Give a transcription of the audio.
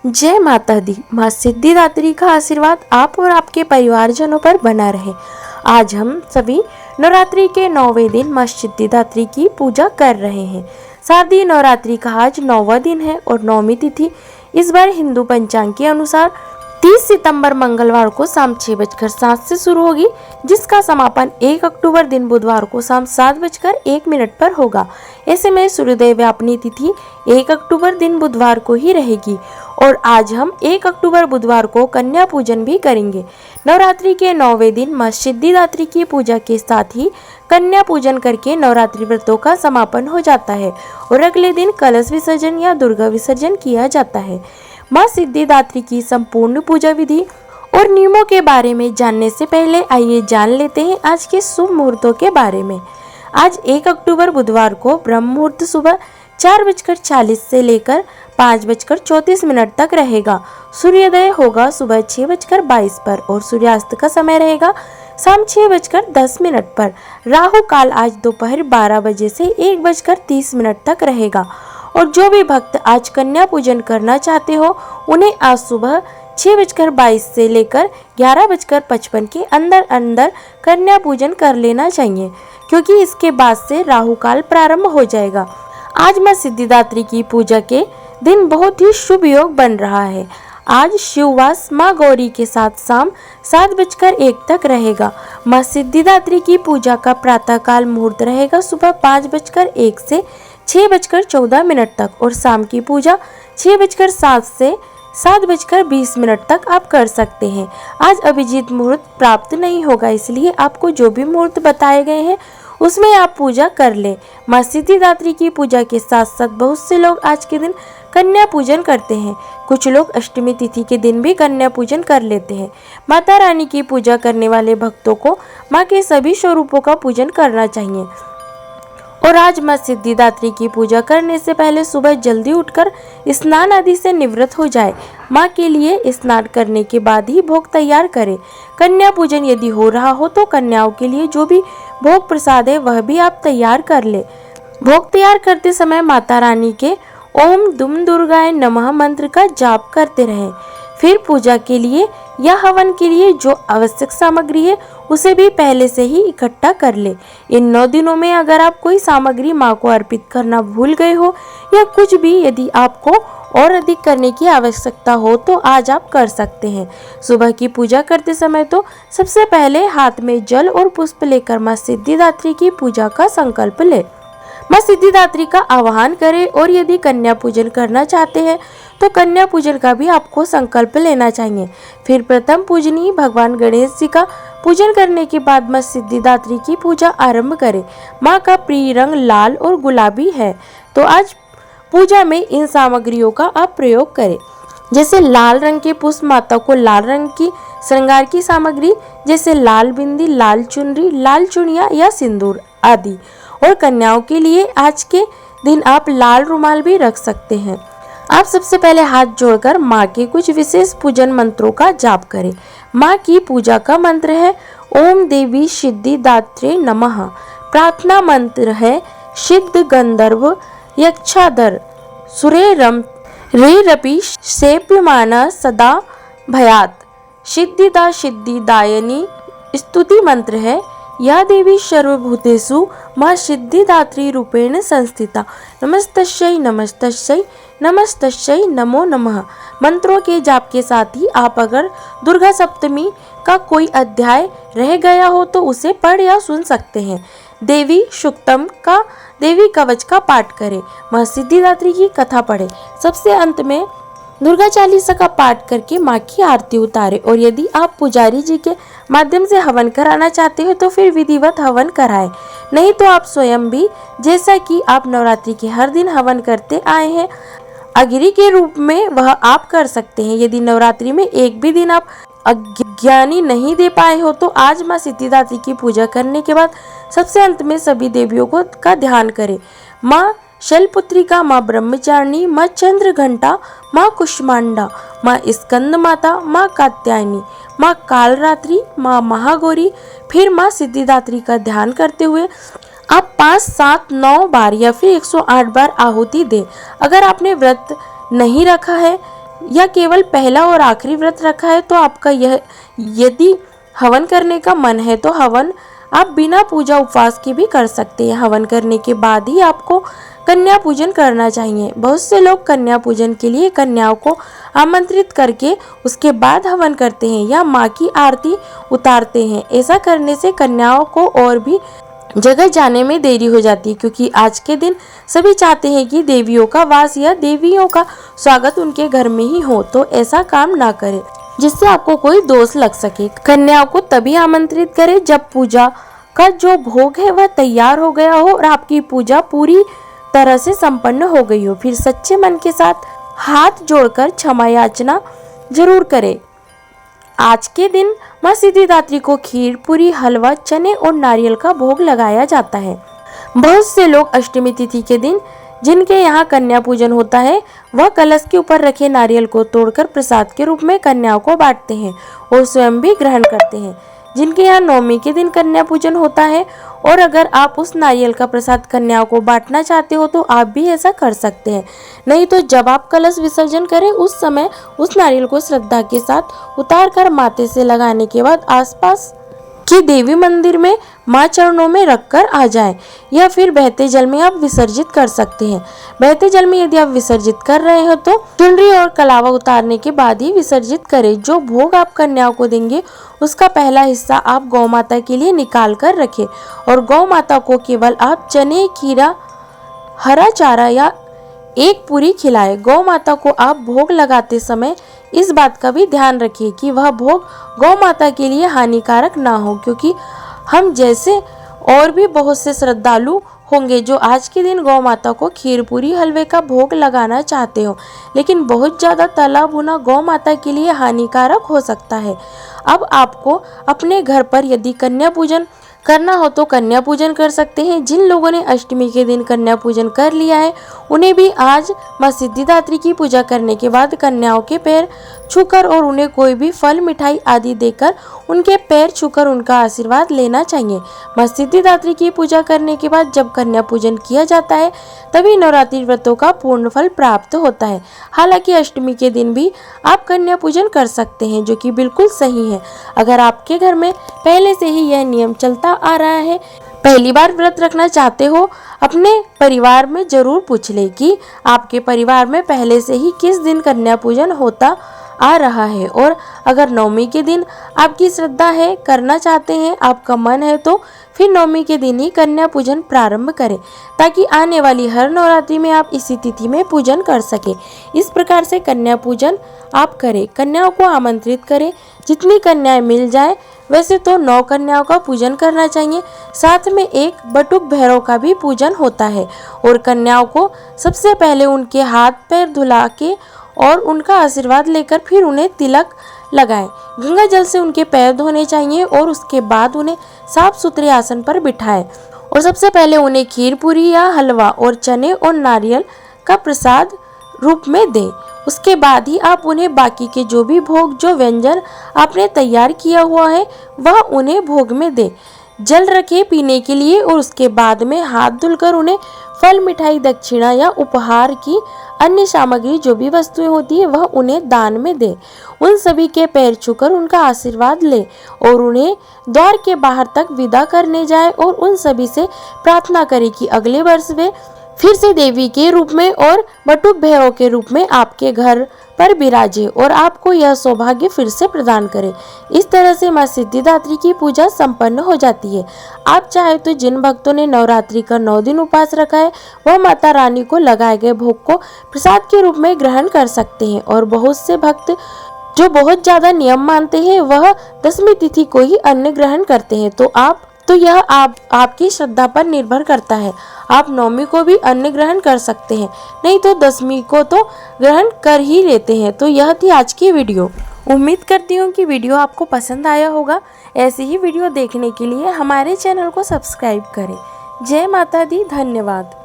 जय माता दी। माँ सिद्धिदात्री का आशीर्वाद आप और आपके परिवारजनों पर बना रहे। आज हम सभी नवरात्रि के 9वें दिन माँ सिद्धिदात्री की पूजा कर रहे हैं। शारदीय नवरात्रि का आज 9वां दिन है और 9वीं तिथि इस बार हिंदू पंचांग के अनुसार 30 सितंबर मंगलवार को शाम 6:07 से शुरू होगी, जिसका समापन 1 अक्टूबर दिन बुधवार को शाम 7:01 पर होगा। ऐसे में सूर्योदय व्यापनी तिथि 1 अक्टूबर दिन बुधवार को ही रहेगी और आज हम 1 अक्टूबर बुधवार को कन्या पूजन भी करेंगे। नवरात्रि के 9वें दिन माँ सिद्धिदात्री की पूजा के साथ ही कन्या पूजन करके नवरात्रि व्रतों का समापन हो जाता है और अगले दिन कलश विसर्जन या दुर्गा विसर्जन किया जाता है। माँ सिद्धिदात्री की संपूर्ण पूजा विधि और नियमों के बारे में जानने से पहले आइए जान लेते हैं आज के शुभ मुहूर्तों के बारे में। आज 1 अक्टूबर बुधवार को ब्रह्म मुहूर्त सुबह 4:40 से लेकर 5:34 तक रहेगा। सूर्योदय होगा सुबह 6:22 पर और सूर्यास्त का समय रहेगा शाम 6:10 पर। राहु काल आज दोपहर 12 बजे से 1:30 तक रहेगा और जो भी भक्त आज कन्या पूजन करना चाहते हो उन्हें आज सुबह 6:22 से लेकर 11:55 के अंदर कन्या पूजन कर लेना चाहिए, क्योंकि इसके बाद से राहु काल प्रारंभ हो जाएगा। आज माँ सिद्धिदात्री की पूजा के दिन बहुत ही शुभ योग बन रहा है। आज शिववास माँ गौरी के साथ शाम 7:01 तक रहेगा। माँ सिद्धिदात्री की पूजा का प्रातःकाल मुहूर्त रहेगा सुबह 5:01 से 6:14 तक और शाम की पूजा 6:07 से 7:20 तक आप कर सकते हैं। आज अभिजीत मुहूर्त प्राप्त नहीं होगा, इसलिए आपको जो भी मुहूर्त बताए गए हैं उसमें आप पूजा कर लें। माँ सिद्धिदात्री की पूजा के साथ साथ बहुत से लोग आज के दिन कन्या पूजन करते हैं। कुछ लोग अष्टमी तिथि के दिन भी कन्या पूजन कर लेते हैं। माता रानी की पूजा करने वाले भक्तों को माँ के सभी स्वरूपों का पूजन करना चाहिए और आज माँ सिद्धिदात्री की पूजा करने से पहले सुबह जल्दी उठकर स्नान आदि से निवृत्त हो जाए। माँ के लिए स्नान करने के बाद ही भोग तैयार करें। कन्या पूजन यदि हो रहा हो तो कन्याओं के लिए जो भी भोग प्रसाद है वह भी आप तैयार कर ले। भोग तैयार करते समय माता रानी के ओम दुम दुर्गाय नमः मंत्र का जाप करते रहें। फिर पूजा के लिए या हवन के लिए जो आवश्यक सामग्री है उसे भी पहले से ही इकट्ठा कर ले। इन 9 दिनों में अगर आप कोई सामग्री माँ को अर्पित करना भूल गए हो या कुछ भी यदि आपको और अधिक करने की आवश्यकता हो तो आज आप कर सकते हैं। सुबह की पूजा करते समय तो सबसे पहले हाथ में जल और पुष्प लेकर माँ सिद्धिदात्री की पूजा का संकल्प ले। माँ सिद्धिदात्री का आवाहन करें और यदि कन्या पूजन करना चाहते हैं तो कन्या पूजन का भी आपको संकल्प लेना चाहिए। फिर प्रथम पूजनीय भगवान गणेश जी का पूजन करने के बाद माँ सिद्धिदात्री की पूजा आरंभ करें। माँ का प्रिय रंग लाल और गुलाबी है, तो आज पूजा में इन सामग्रियों का आप प्रयोग करें, जैसे लाल रंग के पुष्प, माता को लाल रंग की श्रृंगार की सामग्री जैसे लाल बिंदी, लाल चुनरी, लाल चुनिया या सिंदूर आदि। और कन्याओं के लिए आज के दिन आप लाल रुमाल भी रख सकते हैं। आप सबसे पहले हाथ जोड़कर माँ के कुछ विशेष पूजन मंत्रों का जाप करें। माँ की पूजा का मंत्र है ओम देवी सिद्धिदात्रे नमः। प्रार्थना मंत्र है सिद्ध गंधर्व यक्षाधर सुरेरम रेरपि सेप्यमाना सदा भयात। सिद्धिदा सिद्धिदायनी स्तुति मंत्र है या देवी सर्वभूतेषु माँ सिद्धिदात्री रूपेण संस्थिता। नमस्तस्यै नमस्तस्यै नमस्तस्यै नमो नमः। मंत्रों के जाप के साथ ही आप अगर दुर्गा सप्तमी का कोई अध्याय रह गया हो तो उसे पढ़ या सुन सकते हैं। देवी शुक्तम का देवी कवच का पाठ करें। माँ सिद्धिदात्री की कथा पढ़े। सबसे अंत में दुर्गा चालीसा का पाठ करके माँ की आरती उतारे और यदि आप पुजारी जी के माध्यम से हवन कराना चाहते हो तो फिर विधिवत हवन कराएं, नहीं तो आप स्वयं भी, जैसा कि आप नवरात्रि के हर दिन हवन करते आए हैं, अगिरी के रूप में वह आप कर सकते हैं। यदि नवरात्रि में एक भी दिन आप अज्ञानी नहीं दे पाए हो तो आज माँ सिद्धिदात्री की पूजा करने के बाद सबसे अंत में सभी देवियों का ध्यान करें। माँ शैलपुत्रिका, माँ ब्रह्मचारिणी, माँ चंद्र घंटा, माँ कुष्मांडा, माँ स्कंद माता, माँ कात्यायनी, माँ कालरात्रि, माँ महागौरी। फिर माँ सिद्धिदात्री का ध्यान करते हुए आप 5, 7, 9 बार या फिर 108 बार आहुति दें। अगर आपने व्रत नहीं रखा है या केवल पहला और आखिरी व्रत रखा है तो आपका यह, यदि हवन करने का मन है तो हवन आप बिना पूजा उपवास के भी कर सकते हैं। हवन करने के बाद ही आपको कन्या पूजन करना चाहिए। बहुत से लोग कन्या पूजन के लिए कन्याओं को आमंत्रित करके उसके बाद हवन करते हैं या माँ की आरती उतारते हैं। ऐसा करने से कन्याओं को और भी जगह जाने में देरी हो जाती है, क्योंकि आज के दिन सभी चाहते हैं कि देवियों का वास या देवियों का स्वागत उनके घर में ही हो, तो ऐसा काम ना करें जिससे आपको कोई दोष लग सके। कन्याओं को तभी आमंत्रित करें जब पूजा का जो भोग है वह तैयार हो गया हो और आपकी पूजा पूरी तरह से संपन्न हो गई हो। फिर सच्चे मन के साथ हाथ जोड़कर क्षमा याचना जरूर करें। आज के दिन माँ सिद्धिदात्री को खीर, पूरी, हलवा, चने और नारियल का भोग लगाया जाता है। बहुत से लोग अष्टमी तिथि के दिन जिनके यहाँ कन्या पूजन होता है वह कलश के ऊपर रखे नारियल को तोड़कर प्रसाद के रूप में कन्याओं को बांटते हैं और स्वयं भी ग्रहण करते हैं। जिनके यहाँ नवमी के दिन कन्या पूजन होता है और अगर आप उस नारियल का प्रसाद कन्याओं को बांटना चाहते हो तो आप भी ऐसा कर सकते हैं। नहीं तो जब आप कलश विसर्जन करें उस समय उस नारियल को श्रद्धा के साथ उतार कर माथे से लगाने के बाद आसपास कि देवी मंदिर में माँ चरणों में रखकर आ जाएं, या फिर बहते जल में आप विसर्जित कर सकते हैं। बहते जल में यदि आप विसर्जित कर रहे हो तो चुनरी और कलावा उतारने के बाद ही विसर्जित करें। जो भोग आप कन्याओं को देंगे उसका पहला हिस्सा आप गौ माता के लिए निकाल कर रखें और गौ माता को केवल आप चने, खीरा, हरा चारा या एक पूरी खिलाए। गौ माता को आप भोग लगाते समय इस बात का भी ध्यान रखिए कि वह भोग गौ माता के लिए हानिकारक ना हो, क्योंकि हम जैसे और भी बहुत से श्रद्धालु होंगे जो आज के दिन गौ माता को खीर, पूरी, हलवे का भोग लगाना चाहते हो, लेकिन बहुत ज़्यादा तला भुना गौ माता के लिए हानिकारक हो सकता है। अब आपको अपने घर पर यदि कन्या पूजन करना हो तो कन्या पूजन कर सकते हैं। जिन लोगों ने अष्टमी के दिन कन्या पूजन कर लिया है उन्हें भी आज माँ सिद्धिदात्री की पूजा करने के बाद कन्याओं के पैर छूकर और उन्हें कोई भी फल, मिठाई आदि देकर उनके पैर छूकर उनका आशीर्वाद लेना चाहिए। माँ सिद्धिदात्री की पूजा करने के बाद जब कन्या पूजन किया जाता है तभी नवरात्रि व्रतों का पूर्ण फल प्राप्त होता है। हालांकि अष्टमी के दिन भी आप कन्या पूजन कर सकते हैं, जो कि बिल्कुल सही है। अगर आपके घर में पहले से ही यह नियम चलता आ रहा है, पहली बार व्रत रखना चाहते हो, अपने परिवार में जरूर पूछ ले कि आपके परिवार में पहले से ही किस दिन कन्या पूजन होता आ रहा है, और अगर नवमी के दिन आपकी श्रद्धा है, करना चाहते हैं, आपका मन है तो फिर नवमी के दिन ही कन्या पूजन प्रारंभ करें, ताकि आने वाली हर नवरात्रि में आप इसी तिथि में पूजन कर सके। इस प्रकार से कन्या पूजन आप करें। कन्याओं को आमंत्रित करें, जितनी कन्याएं मिल जाए। वैसे तो 9 कन्याओं का पूजन करना चाहिए, साथ में एक बटुक भैरव का भी पूजन होता है, और कन्याओं को सबसे पहले उनके हाथ पैर धुला के और उनका आशीर्वाद लेकर फिर उन्हें तिलक लगाएं। गंगा जल से उनके पैर धोने चाहिए और उसके बाद उन्हें साफ सुथरे आसन पर बिठाएं और सबसे पहले उन्हें खीर, पूरी या हलवा और चने और नारियल का प्रसाद रूप में दें। उसके बाद ही आप उन्हें बाकी के जो भी भोग, जो व्यंजन आपने तैयार किया हुआ है वह उन्हें भोग में दें। जल रखें पीने के लिए और उसके बाद में हाथ धुलकर उन्हें फल, मिठाई, दक्षिणा या उपहार की अन्य सामग्री जो भी वस्तुएं होती है वह उन्हें दान में दे। उन सभी के पैर छूकर उनका आशीर्वाद ले और उन्हें द्वार के बाहर तक विदा करने जाए और उन सभी से प्रार्थना करे कि अगले वर्ष वे फिर से देवी के रूप में और बटुक भैरव के रूप में आपके घर पर विराजे और आपको यह सौभाग्य फिर से प्रदान करे। इस तरह से माँ सिद्धिदात्री की पूजा संपन्न हो जाती है। आप चाहे तो जिन भक्तों ने नवरात्रि का 9 दिन उपवास रखा है वह माता रानी को लगाए गए भोग को प्रसाद के रूप में ग्रहण कर सकते हैं, और बहुत से भक्त जो बहुत ज्यादा नियम मानते हैं वह दशमी तिथि को ही अन्न ग्रहण करते हैं। तो यह आपकी श्रद्धा पर निर्भर करता है। आप नवमी को भी अन्न ग्रहण कर सकते हैं, नहीं तो दशमी को तो ग्रहण कर ही लेते हैं। तो यह थी आज की वीडियो। उम्मीद करती हूँ कि वीडियो आपको पसंद आया होगा। ऐसी ही वीडियो देखने के लिए हमारे चैनल को सब्सक्राइब करें। जय माता दी। धन्यवाद।